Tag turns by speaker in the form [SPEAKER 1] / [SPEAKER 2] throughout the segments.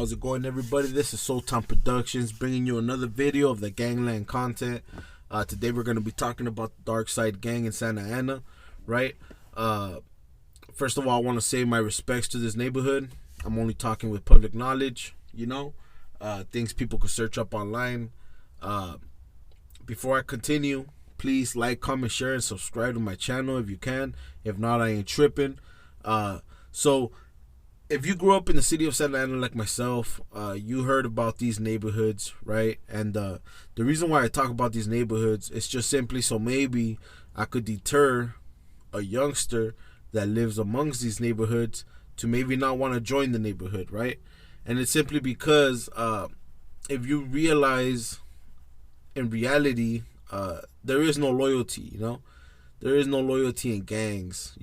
[SPEAKER 1] How's it going, everybody? This is Sultan Productions bringing you another video of the gangland content. Today we're going to be talking about the Darkside gang in Santa Ana, right? First of all, I want to say my respects to this neighborhood. I'm only talking with public knowledge, things people could search up online. Before I continue, please like, comment, share, and subscribe to my channel if you can. If not, I ain't tripping. So if you grew up in the city of Santa Ana like myself, you heard about these neighborhoods, right? And the reason why I talk about these neighborhoods is just simply so maybe I could deter a youngster that lives amongst these neighborhoods to maybe not want to join the neighborhood, right? And it's simply because if you realize in reality, there is no loyalty, There is no loyalty in gangs,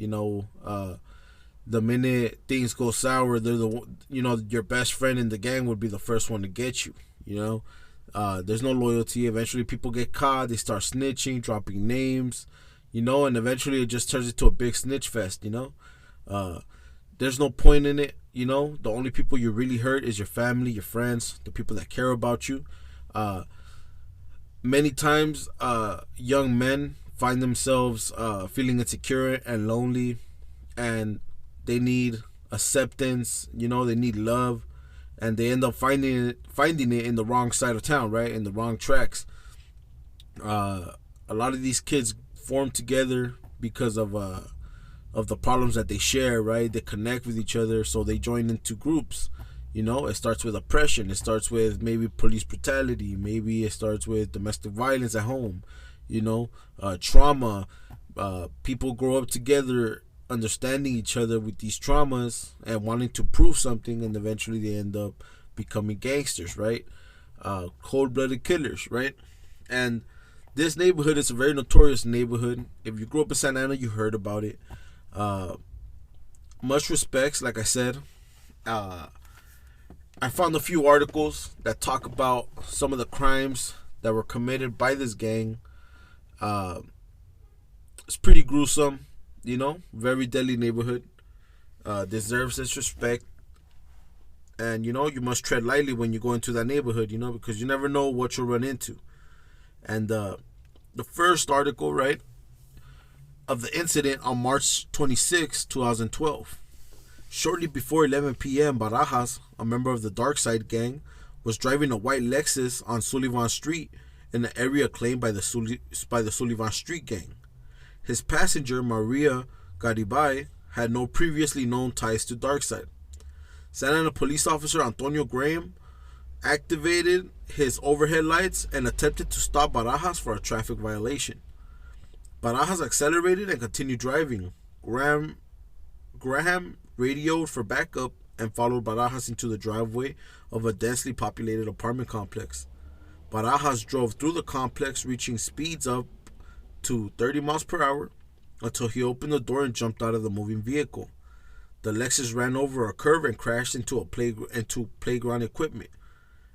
[SPEAKER 1] The minute things go sour, they're your best friend in the gang would be the first one to get you, There's no loyalty. Eventually people get caught, they start snitching, dropping names, and eventually it just turns into a big snitch fest, There's no point in it, The only people you really hurt is your family, your friends, the people that care about you. Many times, young men find themselves feeling insecure and lonely, and they need acceptance, they need love, and they end up finding it in the wrong side of town, right? In the wrong tracks. A lot of these kids form together because of the problems that they share, right? They connect with each other, so they join into groups. It starts with oppression. It starts with maybe police brutality. Maybe it starts with domestic violence at home. Trauma. People grow up together, understanding each other with these traumas and wanting to prove something, and eventually they end up becoming gangsters, right? Cold-blooded killers, right? And this neighborhood is a very notorious neighborhood. If you grew up in Santa Ana, you heard about it. Much respects, like I said. I found a few articles that talk about some of the crimes that were committed by this gang. It's pretty gruesome, very deadly neighborhood. Deserves its respect. And, you must tread lightly when you go into that neighborhood, because you never know what you'll run into. And the first article, right, of the incident on March 26, 2012. Shortly before 11 p.m., Barajas, a member of the Darkside gang, was driving a white Lexus on Sullivan Street in an area claimed by the Sullivan Street gang. His passenger, Maria Garibay, had no previously known ties to Darkside. Santa Ana police officer Antonio Graham activated his overhead lights and attempted to stop Barajas for a traffic violation. Barajas accelerated and continued driving. Graham radioed for backup and followed Barajas into the driveway of a densely populated apartment complex. Barajas drove through the complex, reaching speeds up to 30 miles per hour until he opened the door and jumped out of the moving vehicle. The Lexus ran over a curb and crashed into playground equipment.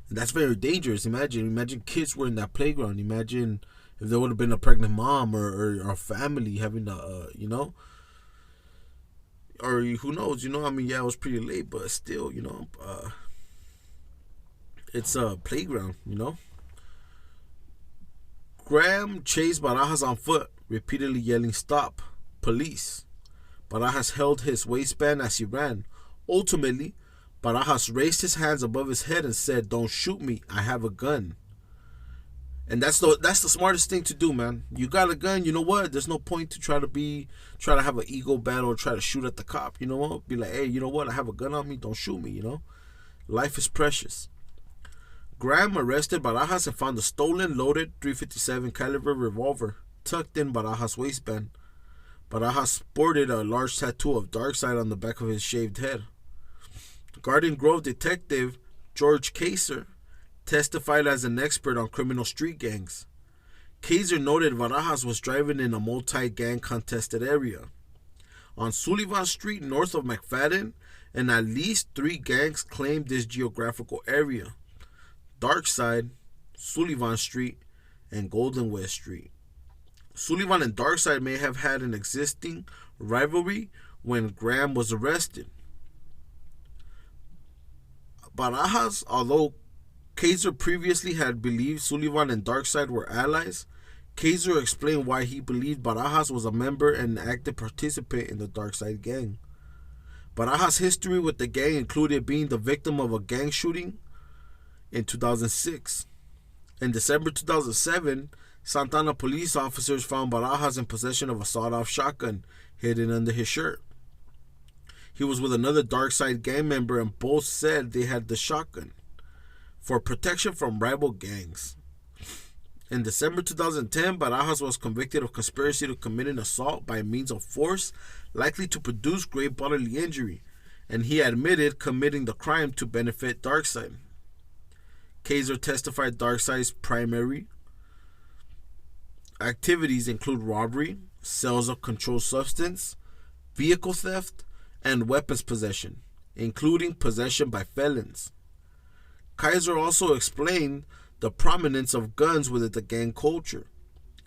[SPEAKER 1] And that's very dangerous. Imagine kids were in that playground. Imagine if there would have been a pregnant mom or a family having or who knows, it was pretty late, but still, it's a playground, Graham chased Barajas on foot, repeatedly yelling, "Stop, police." Barajas held his waistband as he ran. Ultimately, Barajas raised his hands above his head and said, "Don't shoot me, I have a gun." And that's the smartest thing to do, man. You got a gun, you know what? There's no point to try to have an ego battle or try to shoot at the cop. You know what? Be like, hey, you know what? I have a gun on me. Don't shoot me, Life is precious. Graham arrested Barajas and found a stolen, loaded .357 caliber revolver tucked in Barajas' waistband. Barajas sported a large tattoo of Darkside on the back of his shaved head. Garden Grove detective George Kaiser testified as an expert on criminal street gangs. Kaiser noted Barajas was driving in a multi-gang contested area on Sullivan Street north of McFadden, and at least 3 gangs claimed this geographical area: Darkside, Sullivan Street, and Golden West Street. Sullivan and Darkside may have had an existing rivalry when Graham was arrested. Barajas, although Kaiser previously had believed Sullivan and Darkside were allies, Kaiser explained why he believed Barajas was a member and an active participant in the Darkside gang. Barajas' history with the gang included being the victim of a gang shooting in 2006. In December 2007, Santana police officers found Barajas in possession of a sawed-off shotgun hidden under his shirt. He was with another Darkside gang member and both said they had the shotgun for protection from rival gangs. In December 2010, Barajas was convicted of conspiracy to commit an assault by means of force likely to produce grave bodily injury, and he admitted committing the crime to benefit Darkside. Kaiser testified Darkside's primary activities include robbery, sales of controlled substance, vehicle theft, and weapons possession, including possession by felons. Kaiser also explained the prominence of guns within the gang culture.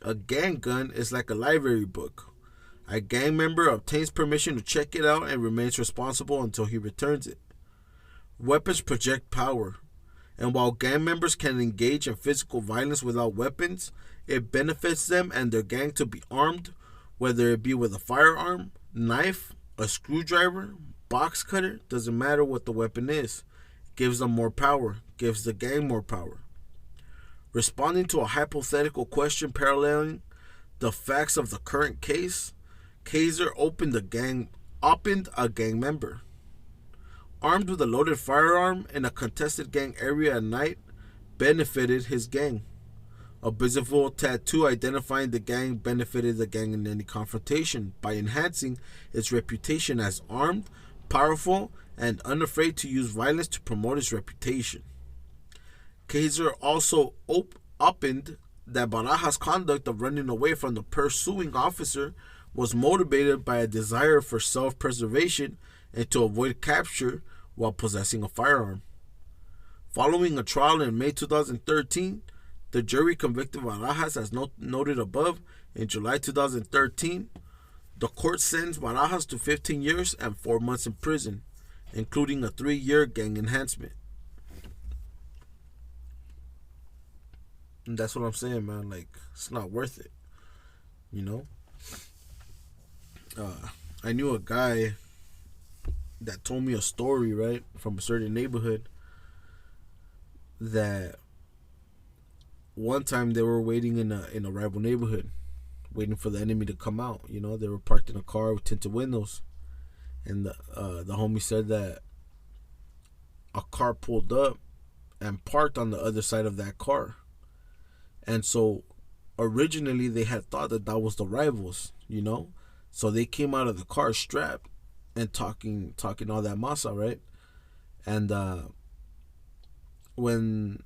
[SPEAKER 1] A gang gun is like a library book. A gang member obtains permission to check it out and remains responsible until he returns it. Weapons project power, and while gang members can engage in physical violence without weapons, it benefits them and their gang to be armed, whether it be with a firearm, knife, a screwdriver, box cutter, doesn't matter what the weapon is. It gives them more power, gives the gang more power. Responding to a hypothetical question paralleling the facts of the current case, Kaiser opened a gang member. Armed with a loaded firearm in a contested gang area at night benefited his gang. A visible tattoo identifying the gang benefited the gang in any confrontation by enhancing its reputation as armed, powerful, and unafraid to use violence to promote its reputation. Kaiser also opened that Barajas' conduct of running away from the pursuing officer was motivated by a desire for self-preservation and to avoid capture while possessing a firearm. Following a trial in May 2013, the jury convicted Barajas as noted above. In July 2013, the court sentenced Barajas to 15 years and 4 months in prison, including a 3-year gang enhancement. And that's what I'm saying, man. Like, it's not worth it, you know? I knew a guy that told me a story, right, from a certain neighborhood, that one time they were waiting in a rival neighborhood, waiting for the enemy to come out. You know, they were parked in a car with tinted windows, and the homie said that a car pulled up and parked on the other side of that car, and so originally they had thought that that was the rivals, you know. So they came out of the car strapped and talking all that masa, right? And when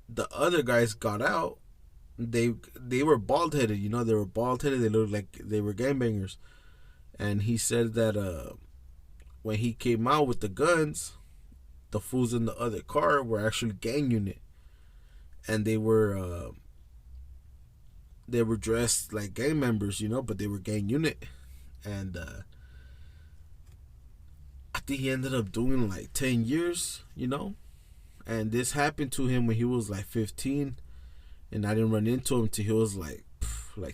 [SPEAKER 1] the other guys got out, they were bald headed, you know. They were bald headed. They looked like they were gangbangers. And he said that when he came out with the guns, the fools in the other car were actually gang unit, and they were dressed like gang members, you know, but they were gang unit. And I think he ended up doing like 10 years, you know. And this happened to him when he was like 15, and I didn't run into him till he was like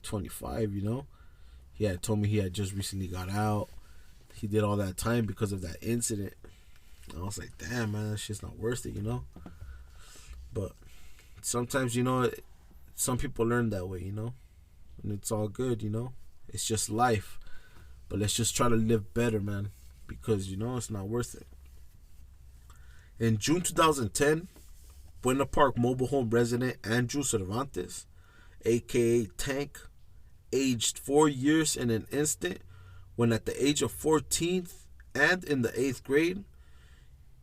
[SPEAKER 1] 25, you know. He had told me he had just recently got out. He did all that time because of that incident. And I was like, damn, man, that shit's not worth it, you know. But sometimes, you know, some people learn that way, you know, and it's all good, you know. It's just life. But let's just try to live better, man, because, you know, it's not worth it. In June 2010, Buena Park mobile home resident Andrew Cervantes, a.k.a. Tank, aged 4 years in an instant when at the age of 14 and in the 8th grade,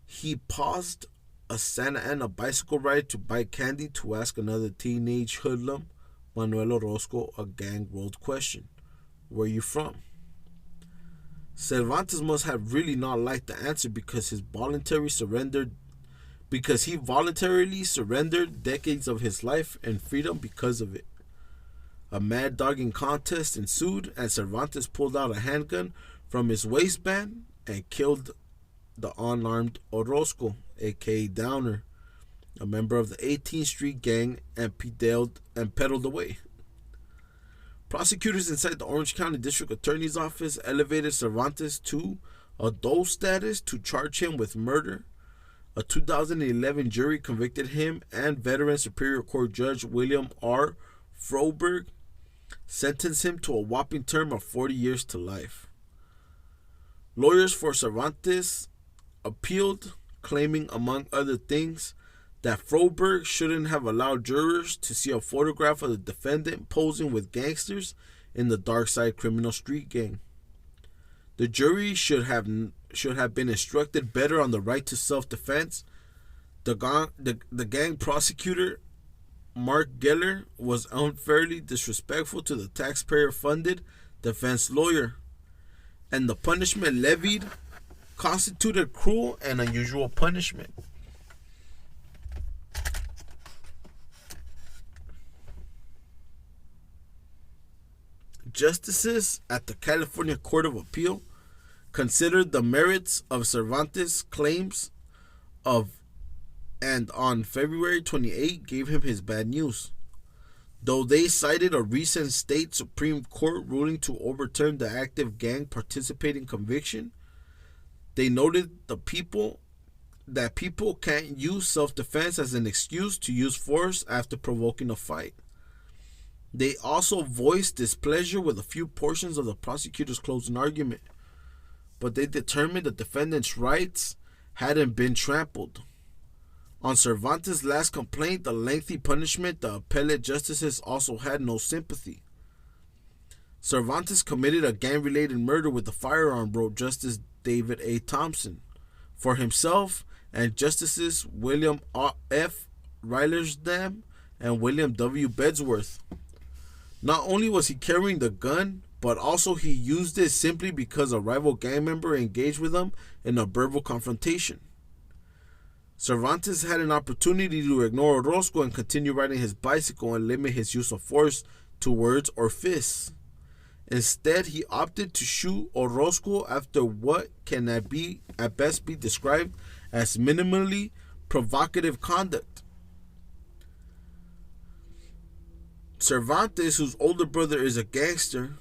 [SPEAKER 1] he paused a Santa Ana bicycle ride to buy candy to ask another teenage hoodlum, Manuel Orozco, a gang-world question. Where are you from? Cervantes must have really not liked the answer because he voluntarily surrendered decades of his life and freedom because of it. A mad dogging contest ensued, and Cervantes pulled out a handgun from his waistband and killed the unarmed Orozco, aka Downer, a member of the 18th Street Gang, and pedaled away. Prosecutors inside the Orange County District Attorney's Office elevated Cervantes to adult status to charge him with murder. A 2011 jury convicted him, and veteran Superior Court Judge William R. Froberg sentenced him to a whopping term of 40 years to life. Lawyers for Cervantes appealed, claiming, among other things, that Froberg shouldn't have allowed jurors to see a photograph of the defendant posing with gangsters in the Darkside criminal street gang. The jury should have been instructed better on the right to self-defense. The gang prosecutor, Mark Geller, was unfairly disrespectful to the taxpayer-funded defense lawyer, and the punishment levied constituted cruel and unusual punishment. Justices at the California Court of Appeal considered the merits of Cervantes' claims and on February 28 gave him his bad news. Though they cited a recent state Supreme Court ruling to overturn the active gang participating conviction, they noted that people can't use self-defense as an excuse to use force after provoking a fight. They also voiced displeasure with a few portions of the prosecutor's closing argument, but they determined the defendant's rights hadn't been trampled. On Cervantes' last complaint, the lengthy punishment, the appellate justices also had no sympathy. Cervantes committed a gang-related murder with a firearm, wrote Justice David A. Thompson. For himself and Justices William F. Rylersdam and William W. Bedsworth. Not only was he carrying the gun, but also he used it simply because a rival gang member engaged with him in a verbal confrontation. Cervantes had an opportunity to ignore Orozco and continue riding his bicycle and limit his use of force to words or fists. Instead, he opted to shoot Orozco after what can at best be described as minimally provocative conduct. Cervantes, whose older brother is a gangster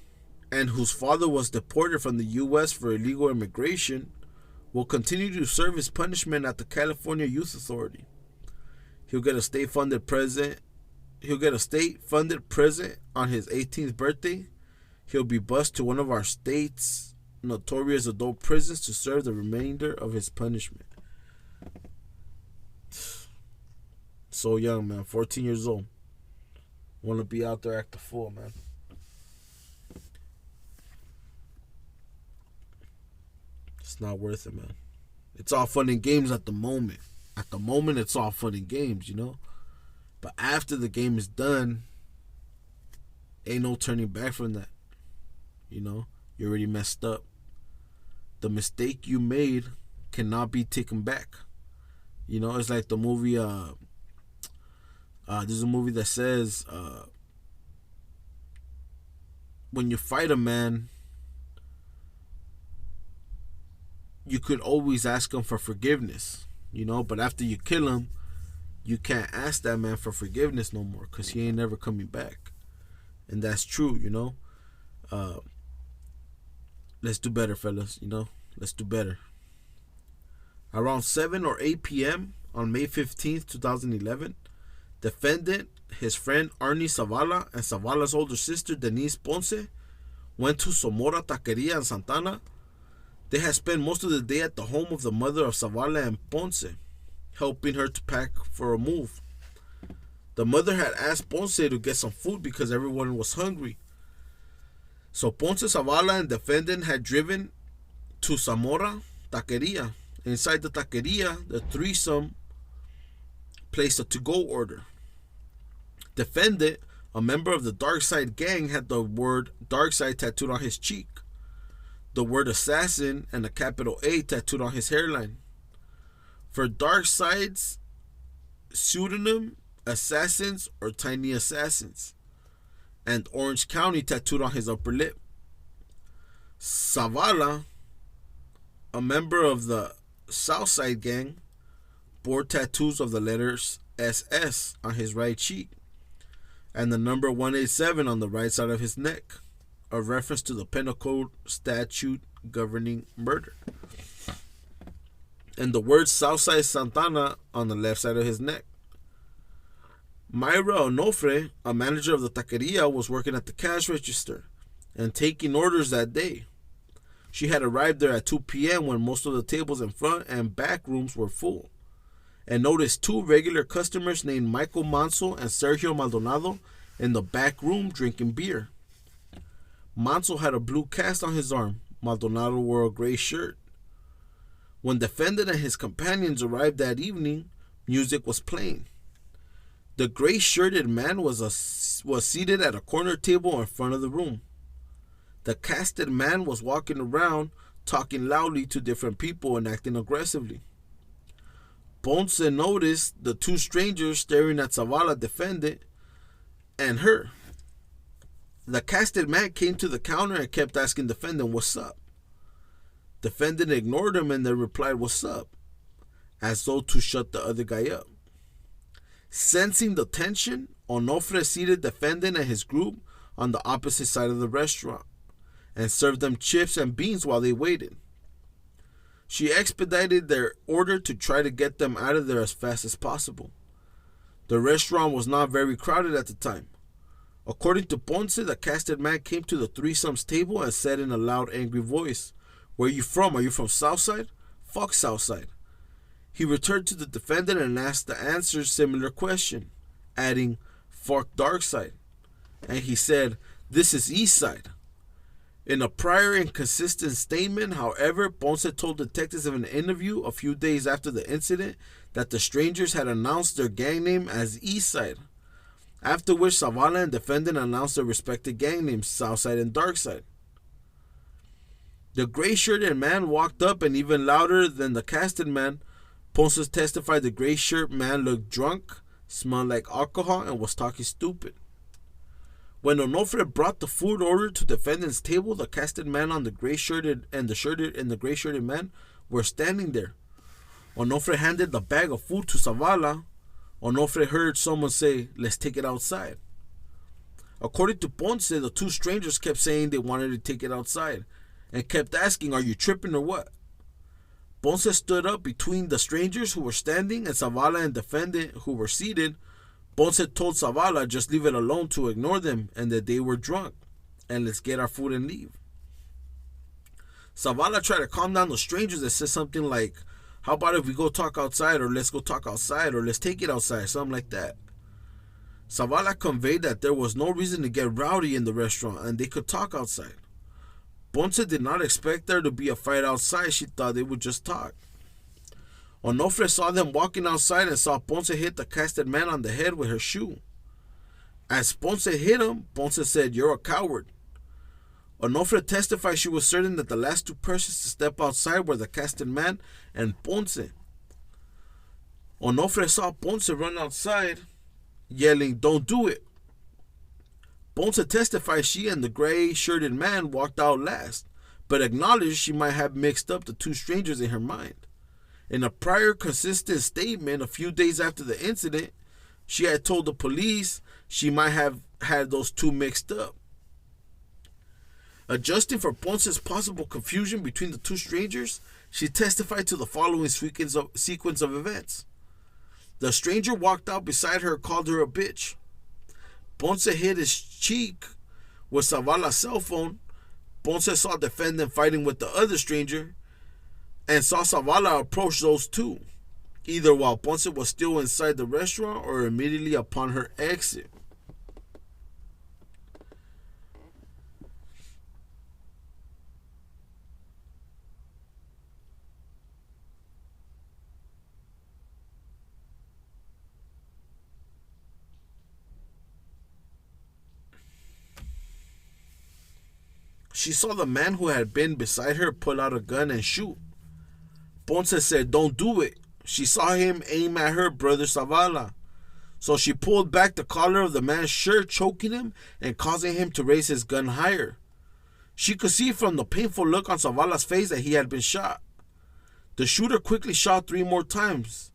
[SPEAKER 1] and whose father was deported from the U.S. for illegal immigration, will continue to serve his punishment at the California Youth Authority. He'll get a state-funded prison on his 18th birthday. He'll be bused to one of our state's notorious adult prisons to serve the remainder of his punishment. So young, man. 14 years old. Want to be out there acting fool, man. It's not worth it, man. It's all fun and games at the moment. At the moment, it's all fun and games, you know? But after the game is done, ain't no turning back from that. You know? You already messed up. The mistake you made cannot be taken back. You know, it's like the movie, there's a movie that says, when you fight a man, you could always ask him for forgiveness, you know, but after you kill him, you can't ask that man for forgiveness no more because he ain't never coming back. And that's true, you know. Let's do better, fellas, you know. Let's do better. Around 7 or 8 p.m. on May 15th, 2011, defendant, his friend Arnie Zavala, and Zavala's older sister Denise Ponce went to Somora Taqueria in Santana. They had spent most of the day at the home of the mother of Zavala and Ponce, helping her to pack for a move. The mother had asked Ponce to get some food because everyone was hungry. So Ponce, Zavala, and defendant had driven to Somora Taqueria. Inside the taqueria, the threesome placed a to-go order. Defendant, a member of the Darkside gang, had the word Darkside tattooed on his cheek, the word assassin and a capital A tattooed on his hairline. For Darkside's pseudonym, Assassins or Tiny Assassins, and Orange County tattooed on his upper lip. Zavala, a member of the Southside gang bore tattoos of the letters SS on his right cheek and the number 187 on the right side of his neck, a reference to the penal code statute governing murder, and the word Southside Santana on the left side of his neck. Mayra Onofre, a manager of the taqueria, was working at the cash register and taking orders that day. She had arrived there at 2 p.m. when most of the tables in front and back rooms were full, and noticed two regular customers named Michael Manso and Sergio Maldonado in the back room drinking beer. Manso had a blue cast on his arm. Maldonado wore a gray shirt. When defendant and his companions arrived that evening, music was playing. The gray-shirted man was seated at a corner table in front of the room. The casted man was walking around, talking loudly to different people and acting aggressively. Ponce noticed the two strangers staring at Zavala, defendant, and her. The casted man came to the counter and kept asking defendant, "What's up?" Defendant ignored him and then replied, "What's up?" as though to shut the other guy up. Sensing the tension, Onofre seated defendant and his group on the opposite side of the restaurant and served them chips and beans while they waited. She expedited their order to try to get them out of there as fast as possible. The restaurant was not very crowded at the time. According to Ponce, the casted man came to the threesomes table and said in a loud, angry voice, "Where are you from? Are you from Southside? Fuck Southside." He returned to the defendant and asked the answer similar question, adding, "Fuck Darkside." And he said, "This is Eastside." In a prior inconsistent statement, however, Ponce told detectives in an interview a few days after the incident that the strangers had announced their gang name as Eastside, after which Zavala and defendant announced their respective gang names, Southside and Darkside. The gray-shirted man walked up, and even louder than the casted man, Ponce testified the gray shirt man looked drunk, smelled like alcohol, and was talking stupid. When Onofre brought the food order to defendant's table, the casted man on the gray-shirted and the gray-shirted man were standing there. Onofre handed the bag of food to Zavala. Onofre heard someone say, "Let's take it outside." According to Ponce, the two strangers kept saying they wanted to take it outside and kept asking, "Are you tripping or what?" Ponce stood up between the strangers who were standing and Zavala and defendant who were seated. Ponce told Zavala just leave it alone, to ignore them, and that they were drunk, and let's get our food and leave. Zavala tried to calm down the strangers and said something like, "How about if we go talk outside, or let's go talk outside, or let's take it outside," something like that. Zavala conveyed that there was no reason to get rowdy in the restaurant and they could talk outside. Ponce did not expect there to be a fight outside. She thought they would just talk. Onofre saw them walking outside and saw Ponce hit the casted man on the head with her shoe. As Ponce hit him, Ponce said, "You're a coward." Onofre testified she was certain that the last two persons to step outside were the casted man and Ponce. Onofre saw Ponce run outside, yelling, "Don't do it." Ponce testified she and the gray-shirted man walked out last, but acknowledged she might have mixed up the two strangers in her mind. In a prior consistent statement a few days after the incident, she had told the police she might have had those two mixed up. Adjusting for Ponce's possible confusion between the two strangers, she testified to the following sequence of events. The stranger walked out beside her and called her a bitch. Ponce hit his cheek with Zavala's cell phone. Ponce saw defendant fighting with the other stranger and saw Zavala approach those two, either while Ponce was still inside the restaurant or immediately upon her exit. She saw the man who had been beside her pull out a gun and shoot. Ponce said, "Don't do it." She saw him aim at her brother Zavala. So she pulled back the collar of the man's shirt, choking him and causing him to raise his gun higher. She could see from the painful look on Zavala's face that he had been shot. The shooter quickly shot 3 more times.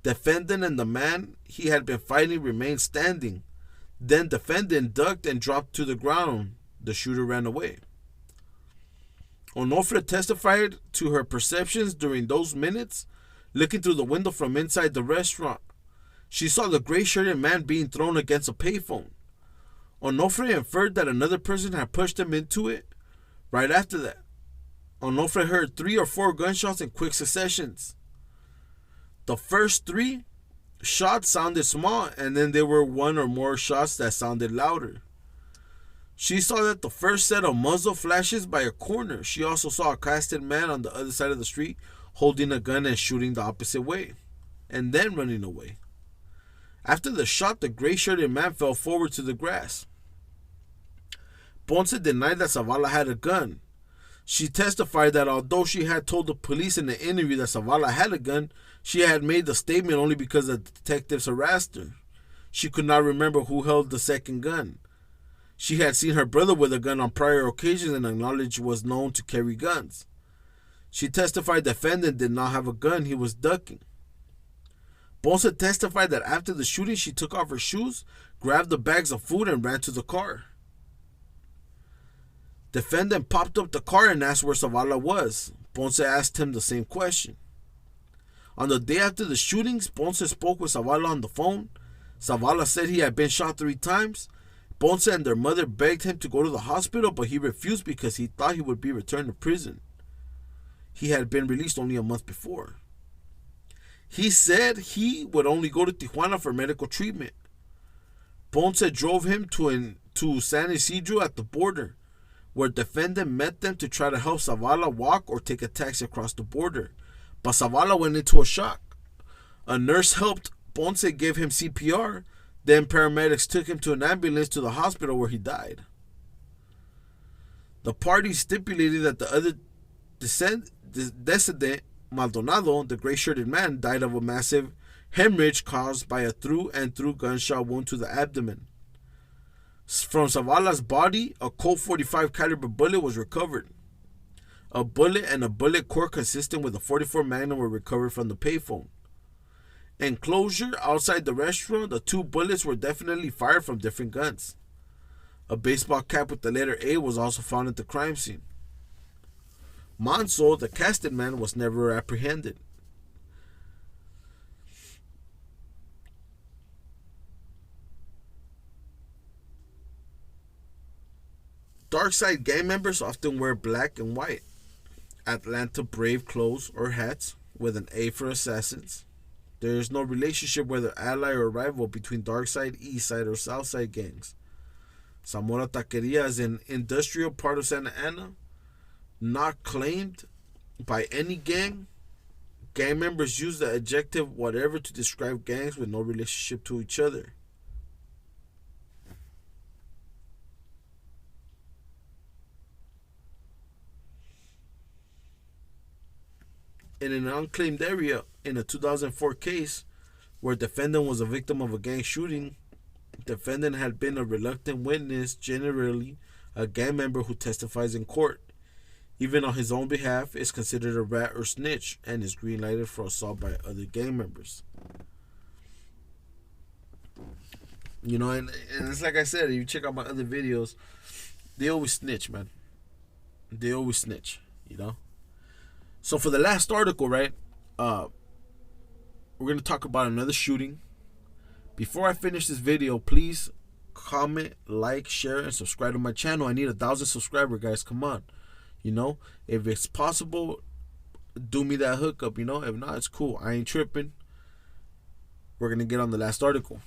[SPEAKER 1] Defendant and the man he had been fighting remained standing. Then defendant ducked and dropped to the ground. The shooter ran away. Onofre testified to her perceptions during those minutes, looking through the window from inside the restaurant. She saw the gray-shirted man being thrown against a payphone. Onofre inferred that another person had pushed him into it. Right after that, Onofre heard 3 or 4 gunshots in quick successions. The first 3 shots sounded small, and then there were 1 or more shots that sounded louder. She saw that the first set of muzzle flashes by a corner. She also saw a casted man on the other side of the street holding a gun and shooting the opposite way, and then running away. After the shot, the gray-shirted man fell forward to the grass. Ponce denied that Zavala had a gun. She testified that although she had told the police in the interview that Zavala had a gun, she had made the statement only because the detectives harassed her. She could not remember who held the second gun. She had seen her brother with a gun on prior occasions and acknowledged was known to carry guns. She testified the defendant did not have a gun, he was ducking. Ponce testified that after the shooting she took off her shoes, grabbed the bags of food and ran to the car. Defendant popped up the car and asked where Zavala was. Ponce asked him the same question. On the day after the shootings, Ponce spoke with Zavala on the phone. Zavala said he had been shot 3 times. Ponce and their mother begged him to go to the hospital, but he refused because he thought he would be returned to prison. He had been released only a month before. He said he would only go to Tijuana for medical treatment. Ponce drove him to San Isidro at the border, where defendant met them to try to help Zavala walk or take a taxi across the border. But Zavala went into a shock. A nurse helped Ponce give him CPR. Then paramedics took him to an ambulance to the hospital where he died. The parties stipulated that the other decedent, Maldonado, the gray-shirted man, died of a massive hemorrhage caused by a through-and-through gunshot wound to the abdomen. From Zavala's body, a Colt .45 caliber bullet was recovered. A bullet and a bullet core consistent with a .44 Magnum were recovered from the payphone. Enclosure outside the restaurant, the 2 bullets were definitely fired from different guns. A baseball cap with the letter A was also found at the crime scene. Manso, the casted man, was never apprehended. Darkside gang members often wear black and white Atlanta Brave clothes or hats with an A for Assassins. There is no relationship, whether ally or rival, between Darkside, Eastside, or Southside gangs. Zamora Taqueria is an industrial part of Santa Ana, not claimed by any gang. Gang members use the adjective whatever to describe gangs with no relationship to each other. In an unclaimed area, in a 2004 case where defendant was a victim of a gang shooting, defendant had been a reluctant witness, generally a gang member who testifies in court, even on his own behalf, is considered a rat or snitch and is green-lighted for assault by other gang members. You know, and it's like I said, if you check out my other videos, they always snitch, man. They always snitch, you know? So for the last article, right, we're going to talk about another shooting. Before I finish this video, please comment, like, share, and subscribe to my channel. I need 1,000 subscribers, guys. Come on. You know, if it's possible, do me that hookup, you know. If not, it's cool. I ain't tripping. We're going to get on the last article.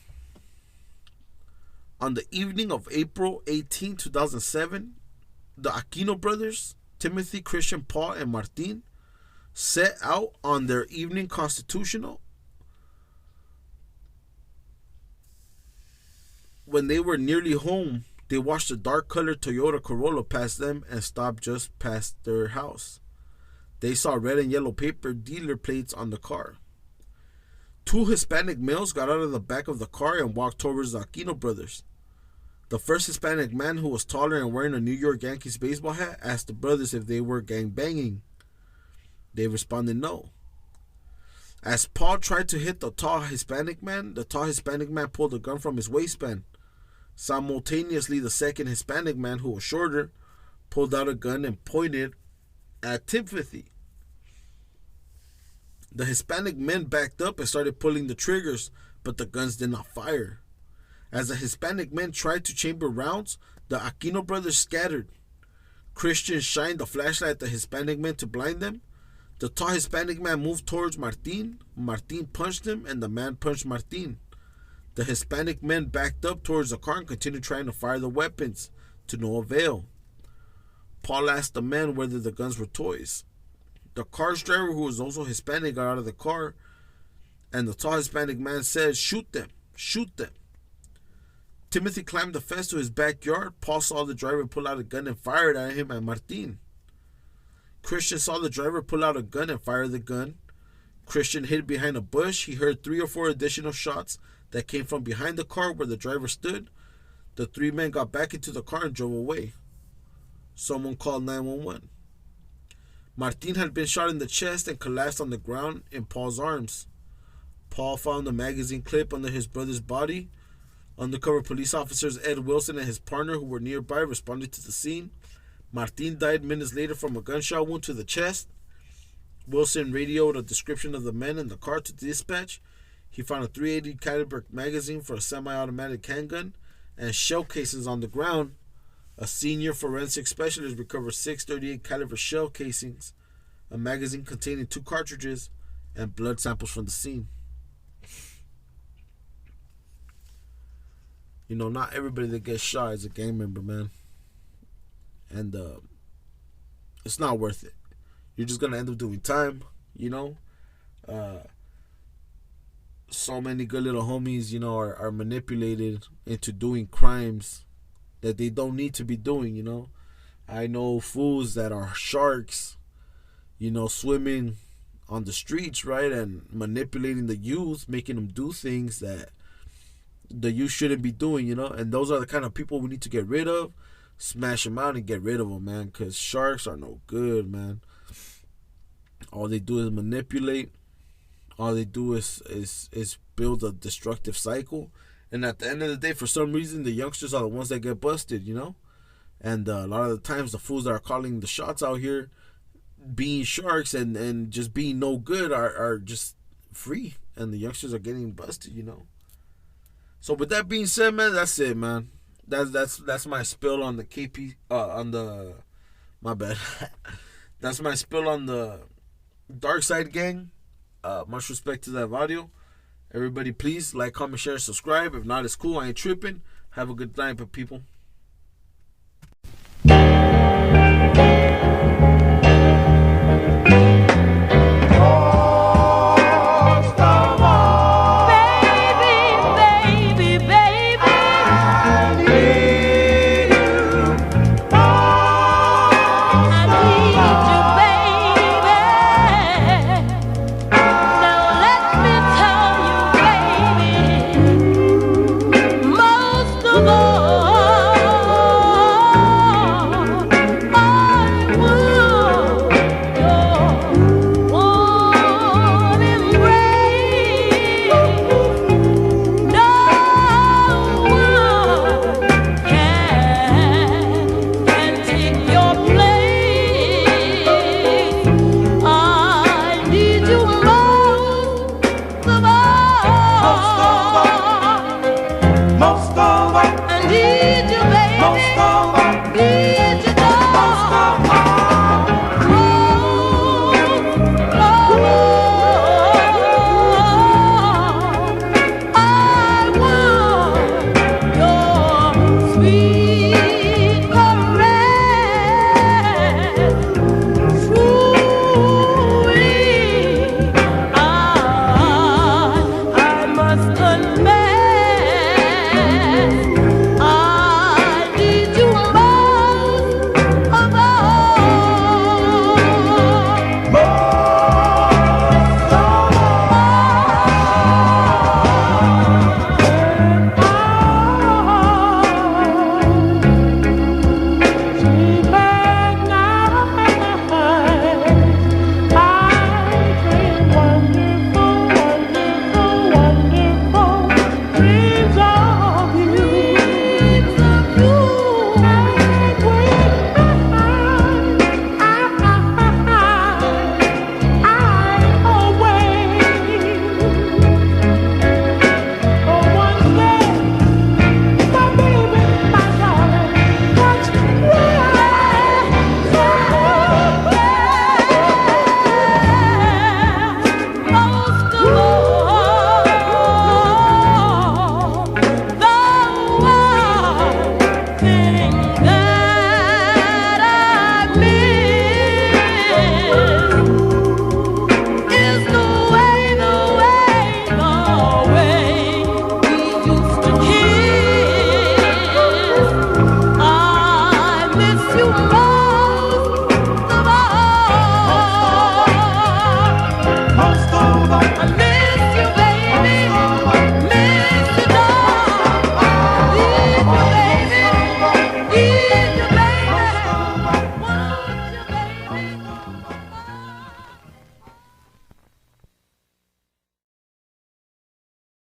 [SPEAKER 1] On the evening of April 18, 2007, the Aquino brothers, Timothy, Christian, Paul, and Martin, set out on their evening constitutional. When they were nearly home, they watched a dark-colored Toyota Corolla pass them and stop just past their house. They saw red and yellow paper dealer plates on the car. 2 Hispanic males got out of the back of the car and walked towards the Aquino brothers. The first Hispanic man, who was taller and wearing a New York Yankees baseball hat, asked the brothers if they were gang banging. They responded no. As Paul tried to hit the tall Hispanic man pulled a gun from his waistband. Simultaneously, the second Hispanic man, who was shorter, pulled out a gun and pointed at Timothy. The Hispanic men backed up and started pulling the triggers, but the guns did not fire. As the Hispanic men tried to chamber rounds, the Aquino brothers scattered. Christian shined the flashlight at the Hispanic men to blind them. The tall Hispanic man moved towards Martin. Martin punched him, and the man punched Martin. The Hispanic men backed up towards the car and continued trying to fire the weapons, to no avail. Paul asked the men whether the guns were toys. The car's driver, who was also Hispanic, got out of the car, and the tall Hispanic man said, "Shoot them, shoot them." Timothy climbed the fence to his backyard. Paul saw the driver pull out a gun and fired at him and Martin. Christian saw the driver pull out a gun and fire the gun. Christian hid behind a bush. He heard 3 or 4 additional shots that came from behind the car where the driver stood. The 3 men got back into the car and drove away. Someone called 911. Martin had been shot in the chest and collapsed on the ground in Paul's arms. Paul found a magazine clip under his brother's body. Undercover police officers Ed Wilson and his partner, who were nearby, responded to the scene. Martin died minutes later from a gunshot wound to the chest. Wilson radioed a description of the men in the car to dispatch. He found a .380 caliber magazine for a semi-automatic handgun and shell casings on the ground. A senior forensic specialist recovered 6 .38 caliber shell casings, a magazine containing 2 cartridges, and blood samples from the scene. You know, not everybody that gets shot is a gang member, man. And it's not worth it. You're just gonna end up doing time, you know. So many good little homies, you know, are manipulated into doing crimes that they don't need to be doing, you know. I know fools that are sharks, you know, swimming on the streets, right, and manipulating the youth, making them do things that the youth shouldn't be doing, you know. And those are the kind of people we need to get rid of. Smash them out and get rid of them, man, because sharks are no good, man. All they do is manipulate. All they do is build a destructive cycle. And at the end of the day, for some reason, the youngsters are the ones that get busted, you know. And a lot of the times, the fools that are calling the shots out here, being sharks and just being no good, are just free. And the youngsters are getting busted, you know. So with that being said, man, that's it, man. That's my spill on the KP my bad. That's my spill on the Darkside gang. Much respect to that audio. Everybody, please like, comment, share, subscribe. If not, it's cool. I ain't tripping. Have a good night, people.